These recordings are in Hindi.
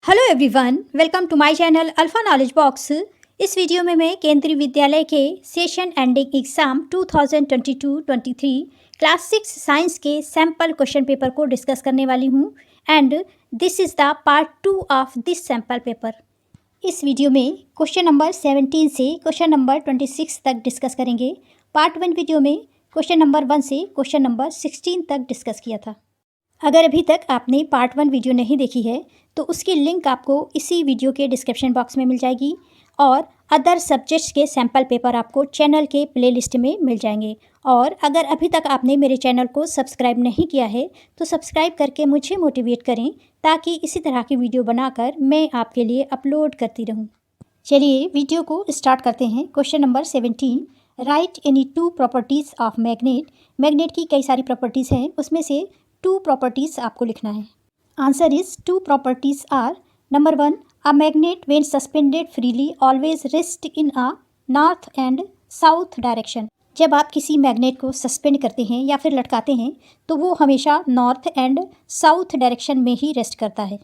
Hello everyone, welcome to my channel Alpha Knowledge Box. इस वीडियो में मैं केंद्रीय विद्यालय के session ending exam 2022-23 class 6 science के सैम्पल क्वेश्चन पेपर को डिस्कस करने वाली हूं and this is the part 2 of this sample paper. इस वीडियो में क्वेश्चन नंबर 17 से क्वेश्चन नंबर 26 तक डिस्कस करेंगे। पार्ट 1 वीडियो में क्वेश्चन नंबर 1 से क्वेश्चन नंबर 16 तक डिस्कस किया था। अगर अभी तक आपने पार्ट 1 वीडियो नहीं देखी है तो उसकी लिंक आपको इसी वीडियो के डिस्क्रिप्शन बॉक्स में मिल जाएगी और अदर सब्जेक्ट्स के सैम्पल पेपर आपको चैनल के प्लेलिस्ट में मिल जाएंगे। और अगर अभी तक आपने मेरे चैनल को सब्सक्राइब नहीं किया है तो सब्सक्राइब करके मुझे मोटिवेट करें ताकि इसी तरह की वीडियो बनाकर मैं आपके लिए अपलोड करती रहूं। चलिए वीडियो को स्टार्ट करते हैं। Question number 17, right any 2 properties of magnet. Magnet की कई सारी प्रॉपर्टीज़ हैं, उसमें से 2 प्रॉपर्टीज़ आपको लिखना है। Answer is 2 properties are, number 1, a magnet when suspended freely always rest in a north and south direction. जब आप किसी मैग्नेट को सस्पेंड करते हैं या फिर लटकाते हैं तो वो हमेशा नॉर्थ एंड साउथ डायरेक्शन में ही रेस्ट करता है।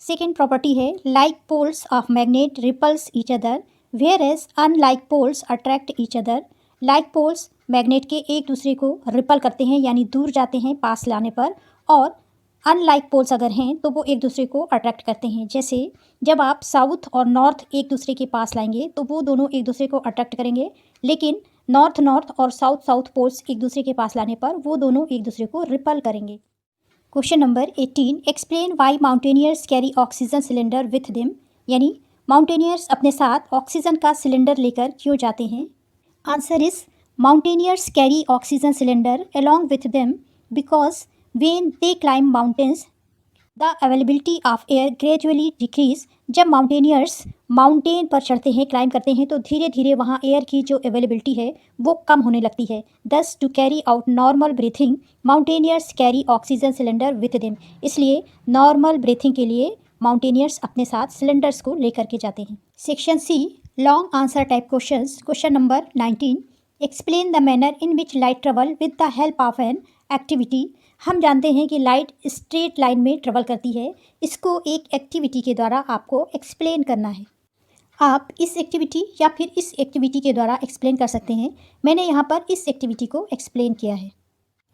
सेकेंड प्रॉपर्टी है, like poles of magnet repels each other whereas unlike poles attract each other. Like poles magnet के एक दूसरे को रिपल करते हैं यानी दूर जाते हैं पास लाने पर, और अनलाइक पोल्स अगर हैं तो वो एक दूसरे को अट्रैक्ट करते हैं। जैसे जब आप साउथ और नॉर्थ एक दूसरे के पास लाएंगे तो वो दोनों एक दूसरे को अट्रैक्ट करेंगे, लेकिन नॉर्थ नॉर्थ और साउथ साउथ पोल्स एक दूसरे के पास लाने पर वो दोनों एक दूसरे को रिपल करेंगे। Question number 18, explain why mountaineers carry oxygen cylinder with them. यानी माउंटेनियर्स अपने साथ ऑक्सीजन का सिलेंडर लेकर क्यों जाते हैं। Answer is mountaineers carry oxygen cylinder along with them because when they climb mountains the availability of air gradually decrease। जब माउंटेनियर्स माउंटेन पर चढ़ते हैं, क्लाइंब करते हैं, तो धीरे धीरे वहाँ एयर की जो अवेलेबिलिटी है वो कम होने लगती है। Thus to carry out normal breathing mountaineers carry oxygen cylinder with them. इसलिए नॉर्मल ब्रीथिंग के लिए माउंटेनियर्स अपने साथ सिलेंडर्स को लेकर के जाते हैं। Section C, long answer type questions. Question number 19, explain the manner in which light travel with the help of an activity. हम जानते हैं कि लाइट स्ट्रेट लाइन में ट्रेवल करती है, इसको एक एक्टिविटी के द्वारा आपको एक्सप्लेन करना है। आप इस एक्टिविटी या फिर इस एक्टिविटी के द्वारा एक्सप्लेन कर सकते हैं। मैंने यहाँ पर इस एक्टिविटी को एक्सप्लेन किया है।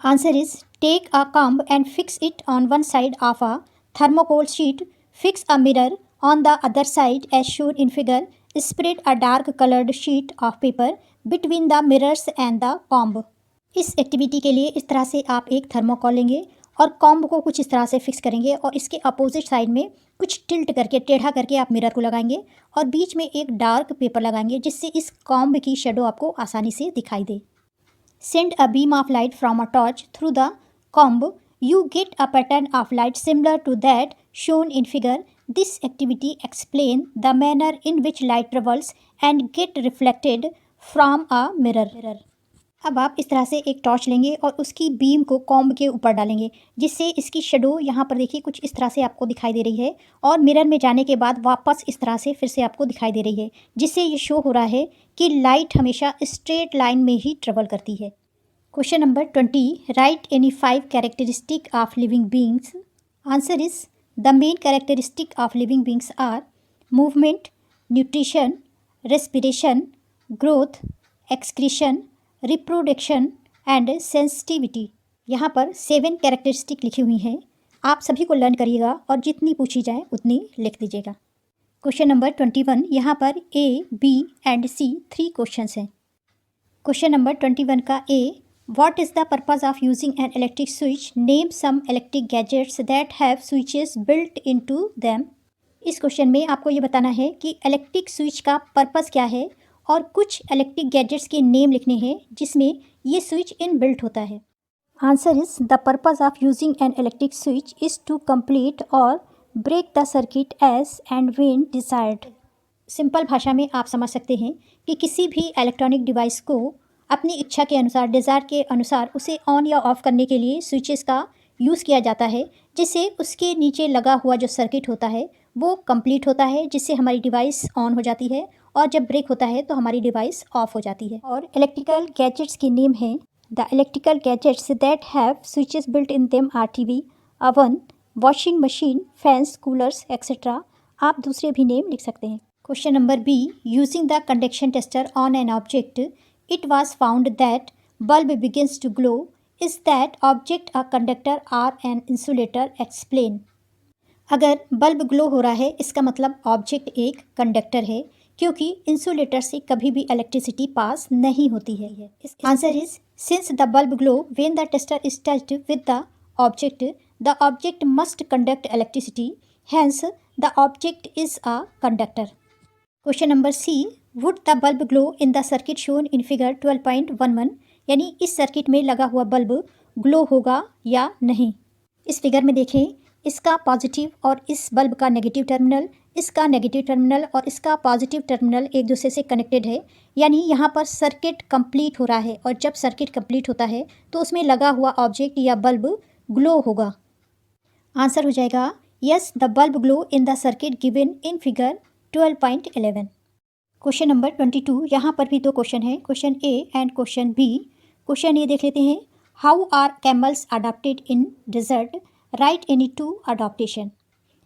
Answer is take a comb and fix it on one side of a thermocol sheet, fix a mirror on the other side as shown in figure, spread a dark coloured sheet of paper between the mirrors and the comb. इस एक्टिविटी के लिए इस तरह से आप एक थर्मोकॉल लेंगे और कॉम्ब को कुछ इस तरह से फिक्स करेंगे और इसके अपोजिट साइड में कुछ टिल्ट करके, टेढ़ा करके आप मिरर को लगाएंगे और बीच में एक डार्क पेपर लगाएंगे जिससे इस कॉम्ब की शेडो आपको आसानी से दिखाई दे। Send a beam of light from a torch through the comb, you get a pattern of light similar to that shown in figure. This activity explain the manner in which light travels and get reflected from a mirror. अब आप इस तरह से एक टॉर्च लेंगे और उसकी बीम को कॉम्ब के ऊपर डालेंगे जिससे इसकी शेडो यहाँ पर देखिए कुछ इस तरह से आपको दिखाई दे रही है और मिरर में जाने के बाद वापस इस तरह से फिर से आपको दिखाई दे रही है, जिससे ये शो हो रहा है कि लाइट हमेशा स्ट्रेट लाइन में ही ट्रेवल करती है। Question number 20, write any 5 characteristic of living beings. Answer is the main characteristic of living beings are movement, nutrition, respiration, growth, excretion, reproduction and sensitivity. यहाँ पर 7 कैरेक्टरिस्टिक लिखी हुई हैं। आप सभी को लर्न करिएगा और जितनी पूछी जाए उतनी लिख दीजिएगा। क्वेश्चन नंबर 21, यहाँ पर ए, बी एंड सी 3 क्वेश्चंस हैं। क्वेश्चन नंबर 21 का ए, What is the purpose of using an electric switch? Name some electric gadgets that have switches built into them. इस क्वेश्चन में आपको ये बताना है कि इलेक्ट्रिक स्विच का पर्पस क्या है और कुछ इलेक्ट्रिक गैजेट्स के नेम लिखने हैं जिसमें ये स्विच इन बिल्ट होता है। Answer is the purpose of using an electric switch is to complete और break the circuit as and when desired. Simple भाषा में आप समझ सकते हैं कि किसी भी इलेक्ट्रॉनिक डिवाइस को अपनी इच्छा के अनुसार, डिज़ायर के अनुसार उसे ऑन या ऑफ़ करने के लिए स्विचेस का यूज़ किया जाता है, जिससे उसके नीचे लगा हुआ जो सर्किट होता है वो कंप्लीट होता है, जिससे हमारी डिवाइस ऑन हो जाती है और जब ब्रेक होता है तो हमारी डिवाइस ऑफ हो जाती है। और इलेक्ट्रिकल गैजेट्स के नेम हैं, the electrical gadgets that have switches built in them are TV, oven, washing machine, fans, coolers etcetera. आप दूसरे भी नेम लिख सकते हैं। Question number B, using the conduction tester on an object it was found that bulb begins to glow, is that object a conductor or an insulator, explain. अगर बल्ब ग्लो हो रहा है इसका मतलब ऑब्जेक्ट एक कंडक्टर है, क्योंकि इंसुलेटर से कभी भी इलेक्ट्रिसिटी पास नहीं होती है। Answer is, since the bulb glow when the tester is touched with the object must conduct electricity, hence the object is a conductor. Question number C, would the bulb glow in the circuit shown in figure 12.11, यानी इस सर्किट में लगा हुआ बल्ब ग्लो होगा या नहीं। इस फिगर में देखें, इसका पॉजिटिव और इस बल्ब का नेगेटिव टर्मिनल, इसका नेगेटिव टर्मिनल और इसका पॉजिटिव टर्मिनल एक दूसरे से कनेक्टेड है, यानी यहाँ पर सर्किट कंप्लीट हो रहा है। और जब सर्किट कंप्लीट होता है तो उसमें लगा हुआ ऑब्जेक्ट या बल्ब ग्लो होगा। आंसर हो जाएगा yes, the bulb glow in the circuit given in figure 12.11। Question number 22, यहाँ पर भी दो क्वेश्चन है, question A and question B. Question A देख लेते हैं, how are camels adopted in desert, write any two adaptation.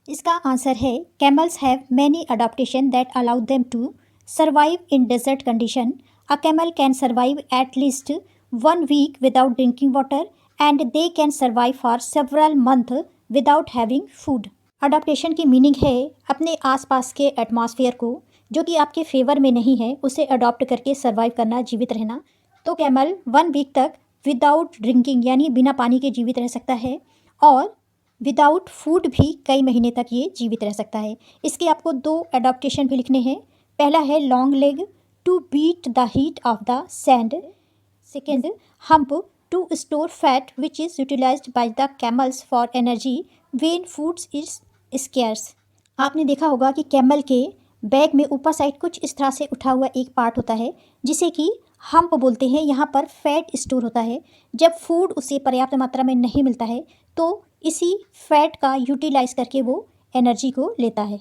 इसका आंसर है, camels have many adaptation that allow them to survive in desert condition. A camel can survive at least 1 week without drinking water and they can survive for several month without having food. Adaptation की मीनिंग है अपने आसपास के एटमॉस्फेयर को जो कि आपके फेवर में नहीं है उसे अडॉप्ट करके सर्वाइव करना, जीवित रहना। तो कैमल 1 वीक तक विदाउट ड्रिंकिंग यानी बिना पानी के जीवित रह सकता है, और विदाउट फूड भी कई महीने तक ये जीवित रह सकता है। इसके आपको 2 अडॉप्टेशन भी लिखने हैं। पहला है long leg to beat the heat of the sand. Second, hump to store fat which is utilised by the camels for energy when foods is scarce. आपने देखा होगा कि कैमल के बैग में ऊपर साइड कुछ इस तरह से उठा हुआ एक पार्ट होता है जिसे कि हम्प बोलते हैं। यहाँ पर फैट स्टोर होता है। जब फूड उसे पर्याप्त मात्रा में नहीं मिलता है तो इसी फैट का यूटिलाइज करके वो एनर्जी को लेता है।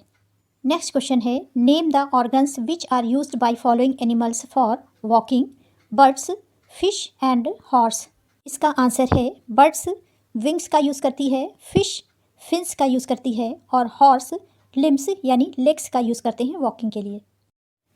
नेक्स्ट क्वेश्चन है, name the organs which are used by following animals for walking, birds, fish and horse. इसका आंसर है, बर्ड्स विंग्स का यूज़ करती है, फिश फिन्स का यूज़ करती है, और हॉर्स लिम्स यानी लेग्स का यूज़ करते हैं वॉकिंग के लिए।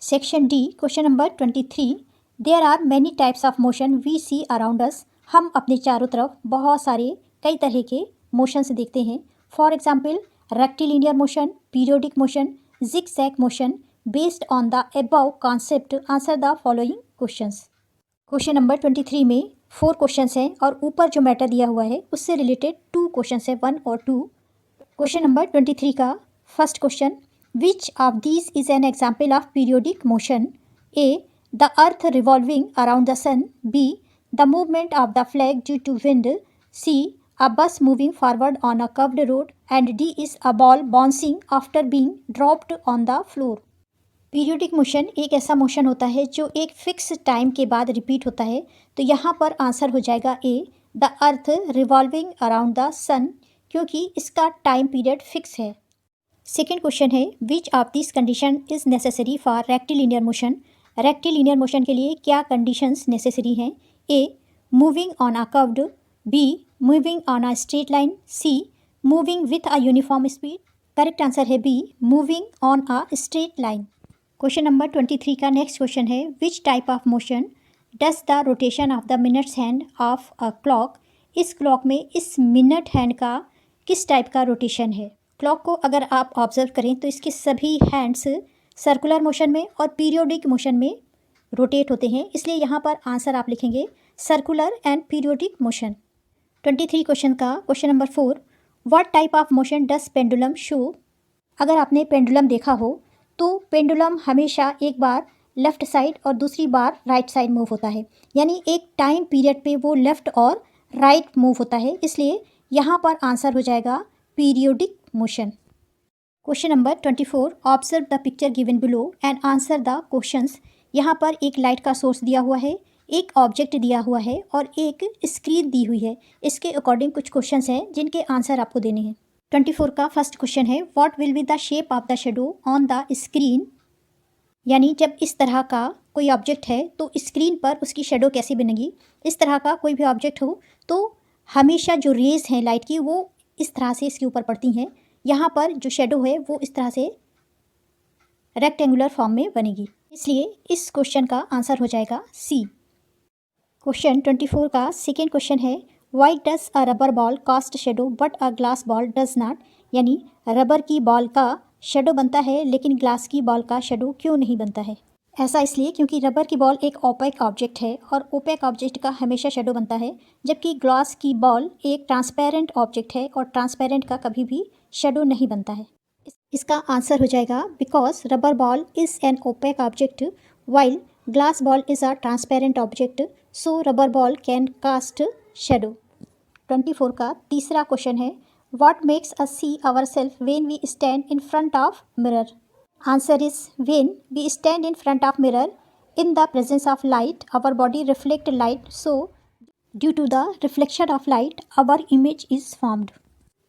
Section D, question number 23, there are many types of motion we see around us. हम अपने चारों तरफ बहुत सारे कई तरह के मोशंस देखते हैं। For example, rectilinear motion, periodic motion, zigzag motion. Based on the above concept answer the following questions. Question number 23 में 4 क्वेश्चंस हैं और ऊपर जो मैटर दिया हुआ है उससे रिलेटेड 2 क्वेश्चंस हैं, 1 और 2। क्वेश्चन नंबर 23 का first question, which of these is an example of periodic motion. A, the earth revolving around the sun. B, the movement of the flag due to wind. C, a bus moving forward on a curved road, and D is a ball bouncing after being dropped on the floor. Periodic motion एक ऐसा मोशन होता है जो एक फिक्स टाइम के बाद रिपीट होता है। तो यहाँ पर आंसर हो जाएगा A, the earth revolving around the sun, क्योंकि इसका टाइम पीरियड फिक्स है। सेकेंड क्वेश्चन है, which of this condition is necessary for rectilinear motion. Rectilinear motion के लिए क्या कंडीशंस नेसेसरी हैं। A, moving on a curved. B, moving on a straight line. C, moving with a uniform speed. Correct answer है B, moving on a straight line. Question number 23 का नेक्स्ट क्वेश्चन है, विच type of motion does the rotation of the minutes hand of a clock. इस क्लॉक में इस मिनट हैंड का किस टाइप का रोटेशन है। क्लॉक को अगर आप ऑब्जर्व करें तो इसके सभी हैंड्स सर्कुलर मोशन में और पीरियोडिक मोशन में रोटेट होते हैं, इसलिए यहाँ पर आंसर आप लिखेंगे circular and periodic motion. 23 question का question number 4, what type of motion does pendulum show. अगर आपने पेंडुलम देखा हो तो पेंडुलम हमेशा एक बार लेफ़्ट साइड और दूसरी बार राइट साइड मूव होता है, यानी एक टाइम पीरियड पे वो लेफ़्ट और राइट मूव होता है, इसलिए यहाँ पर आंसर हो जाएगा periodic motion. Question number 24, observe the picture given below and answer the questions. यहाँ पर एक लाइट का सोर्स दिया हुआ है, एक ऑब्जेक्ट दिया हुआ है और एक स्क्रीन दी हुई है। इसके अकॉर्डिंग कुछ क्वेश्चंस हैं जिनके आंसर आपको देने हैं। 24 का फर्स्ट क्वेश्चन है, what will be the shape of the shadow on the screen. यानी जब इस तरह का कोई ऑब्जेक्ट है तो स्क्रीन पर उसकी शेडो कैसी बनेगी। इस तरह का कोई भी ऑब्जेक्ट हो तो हमेशा जो रेज हैं लाइट की वो इस तरह से इसके ऊपर पड़ती हैं। यहाँ पर जो शेडो है वो इस तरह से रेक्टेंगुलर फॉर्म में बनेगी, इसलिए इस क्वेश्चन का आंसर हो जाएगा सी। क्वेश्चन 24 का सेकेंड क्वेश्चन है, why does a rubber ball cast shadow but a glass ball does not, यानी रबर की बॉल का शेडो बनता है लेकिन ग्लास की बॉल का शेडो क्यों नहीं बनता है। ऐसा इसलिए क्योंकि रबर की बॉल एक ओपेक ऑब्जेक्ट है और ओपेक ऑब्जेक्ट का हमेशा शेडो बनता है, जबकि ग्लास की बॉल एक ट्रांसपेरेंट ऑब्जेक्ट है और ट्रांसपेरेंट का कभी भी शेडो नहीं बनता है। इसका आंसर हो जाएगा because rubber ball is an opaque object while glass ball is a transparent object, so rubber ball can cast shadow. 24 का तीसरा क्वेश्चन है, what makes us see our self when we stand in front of mirror. Answer is when we stand in front of mirror in the presence of light our body reflect light, so due to the reflection of light our image is formed.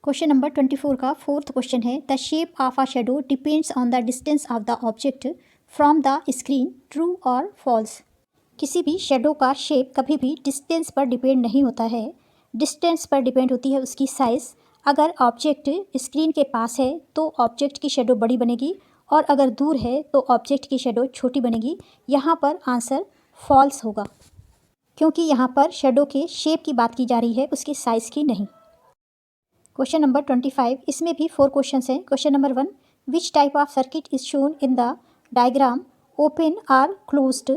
Question number 24 का फोर्थ क्वेश्चन है, the shape of a shadow depends on the distance of the object from the screen, true और फॉल्स। किसी भी शेडो का शेप कभी भी डिस्टेंस पर डिपेंड नहीं होता है, डिस्टेंस पर डिपेंड होती है उसकी साइज़। अगर ऑब्जेक्ट स्क्रीन के पास है तो ऑब्जेक्ट की शेडो बड़ी बनेगी और अगर दूर है तो ऑब्जेक्ट की शेडो छोटी बनेगी। यहाँ पर आंसर फॉल्स होगा क्योंकि यहाँ पर शेडो के शेप की बात की जा रही है, उसकी साइज़ की नहीं। क्वेश्चन नंबर 25, इसमें भी 4 क्वेश्चन हैं। Question number 1, which type of circuit is shown in the diagram, open or closed.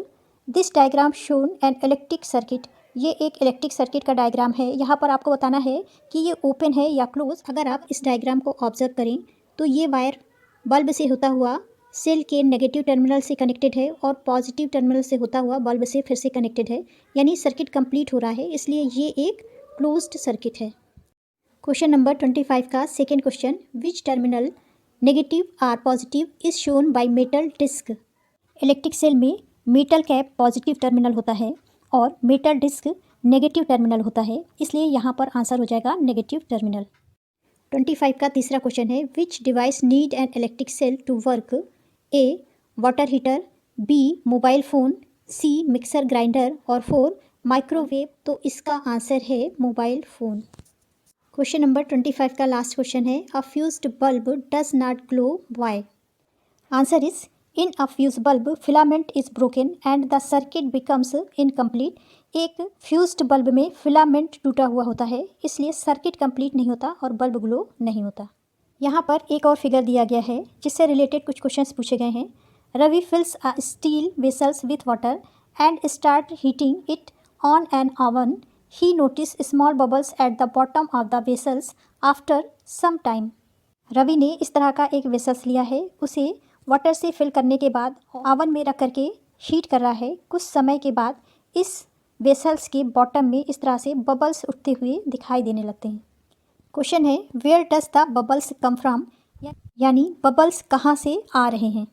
This diagram shown an electric circuit. ये एक इलेक्ट्रिक सर्किट का डायग्राम है। यहाँ पर आपको बताना है कि ये ओपन है या क्लोज। अगर आप इस डायग्राम को ऑब्जर्व करें तो ये वायर बल्ब से होता हुआ सेल के नेगेटिव टर्मिनल से कनेक्टेड है और पॉजिटिव टर्मिनल से होता हुआ बल्ब से फिर से कनेक्टेड है, यानी सर्किट कंप्लीट हो रहा है, इसलिए ये एक क्लोज्ड सर्किट है। क्वेश्चन नंबर 25 का second question, which terminal negative or positive is shown by metal disc. Electric cell में मेटल कैप पॉजिटिव टर्मिनल होता है और मेटल डिस्क नेगेटिव टर्मिनल होता है, इसलिए यहाँ पर आंसर हो जाएगा नेगेटिव टर्मिनल। 25 का तीसरा क्वेश्चन है, which device need an electric cell to work. A water heater, B mobile phone, C mixer grinder और 4 माइक्रोवेव। तो इसका आंसर है मोबाइल फ़ोन। क्वेश्चन नंबर 25 का लास्ट क्वेश्चन है, a fused bulb does not glow why. Answer is in a fuse bulb filament is broken and the circuit becomes incomplete. एक फ्यूज्ड बल्ब में फिलामेंट टूटा हुआ होता है, इसलिए सर्किट कंप्लीट नहीं होता और बल्ब ग्लो नहीं होता। यहाँ पर एक और फिगर दिया गया है जिससे रिलेटेड कुछ क्वेश्चंस पूछे गए हैं। Ravi fills a steel vessels with water and start heating it on an oven. He noticed small bubbles at the bottom of the vessels after some time. Ravi ने इस तरह का एक वेसल्स लिया है, उसे वाटर से फिल करने के बाद ओवन में रख करके हीट कर रहा है। कुछ समय के बाद इस वेसल्स के बॉटम में इस तरह से बबल्स उठते हुए दिखाई देने लगते हैं। क्वेश्चन है, where does the bubbles come from, यानी बबल्स कहाँ से आ रहे हैं।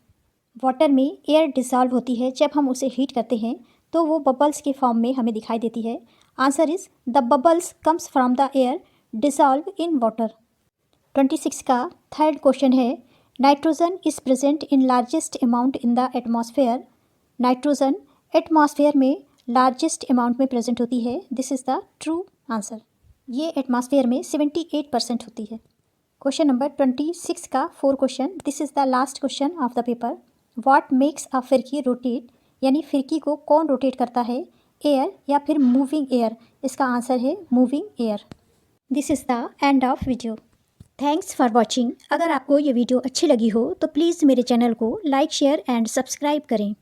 वाटर में एयर डिसॉल्व होती है, जब हम उसे हीट करते हैं तो वो बबल्स के फॉर्म में हमें दिखाई देती है। Answer is the bubbles comes from the air dissolve in water. 26 का थर्ड क्वेश्चन है, nitrogen is present in largest amount in the atmosphere. Nitrogen atmosphere में लार्जेस्ट अमाउंट में प्रेजेंट होती है, this is the true answer. ये एटमॉस्फेयर में 78% होती है। क्वेश्चन नंबर 26 का 4 question, this is the last question of the paper. What makes a फिरकी रोटेट, यानी फिरकी को कौन रोटेट करता है, एयर या फिर मूविंग एयर। इसका आंसर है moving air. This is the end of video. Thanks for watching. अगर आपको ये वीडियो अच्छी लगी हो तो प्लीज़ मेरे चैनल को लाइक शेयर एंड सब्सक्राइब करें।